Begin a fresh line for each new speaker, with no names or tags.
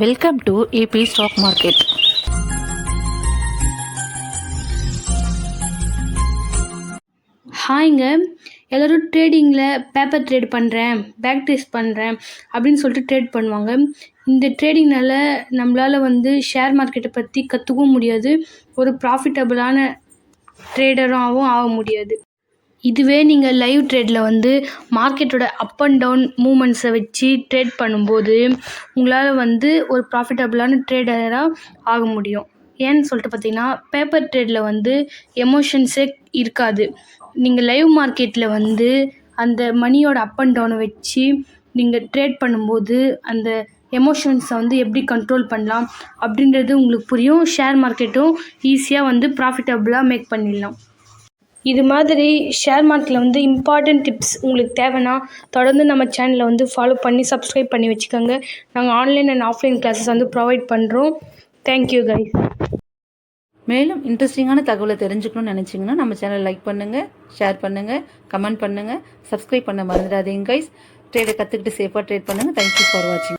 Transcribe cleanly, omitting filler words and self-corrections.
Welcome to AB stock market.
ஹாய்ங்க, எல்லோரும் ட்ரேடிங்கில் பேப்பர் ட்ரேட் பண்ணுறேன், பேக் டெஸ்ட் பண்ணுறேன் அப்படின்னு சொல்லிட்டு ட்ரேட் பண்ணுவாங்க. இந்த ட்ரேடிங்னால நம்மளால் ஷேர் மார்க்கெட்டை பற்றி கற்றுக்கவும் முடியாது, ஒரு ப்ராஃபிட்டபிளான ட்ரேடராகவும் ஆக முடியாது. இதுவே நீங்கள் லைவ் ட்ரேடில் மார்க்கெட்டோட அப் அண்ட் டவுன் மூமெண்ட்ஸை வச்சு ட்ரேட் பண்ணும்போது உங்களால் ஒரு ப்ராஃபிட்டபிளான ட்ரேடராக ஆக முடியும். ஏன்னு சொல்லிட்டு பார்த்தீங்கன்னா, பேப்பர் ட்ரேடில் எமோஷன்ஸே இருக்காது. நீங்கள் லைவ் மார்க்கெட்டில் அந்த மணியோட அப் அண்ட் டவுனை வச்சு நீங்கள் ட்ரேட் பண்ணும்போது அந்த எமோஷன்ஸை எப்படி கண்ட்ரோல் பண்ணலாம் அப்படின்றது உங்களுக்கு புரியும். ஷேர் மார்க்கெட்டும் ஈஸியாக ப்ராஃபிட்டபிளாக மேக் பண்ணிடலாம். இது மாதிரி ஷேர் மார்க்கெட்டில் இம்பார்ட்டன்ட் டிப்ஸ் உங்களுக்கு தேவைன்னா தொடர்ந்து நம்ம சேனலை ஃபாலோ பண்ணி சப்ஸ்கிரைப் பண்ணி வச்சுக்கோங்க. நாங்கள் online and offline classes provide பண்ணுறோம். Thank you guys.
மேலும் இன்ட்ரெஸ்டிங்கான தகவலை தெரிஞ்சுக்கணும்னு நினச்சிங்கன்னா நம்ம சேனலை லைக் பண்ணுங்கள், ஷேர் பண்ணுங்கள், கமெண்ட் பண்ணுங்கள், சப்ஸ்கிரைப் பண்ண மறந்துடாதீங்க கைஸ். ட்ரேடை கற்றுக்கிட்டு சேஃபாக ட்ரேட் பண்ணுங்கள். தேங்க்யூ ஃபார் வாட்சிங்.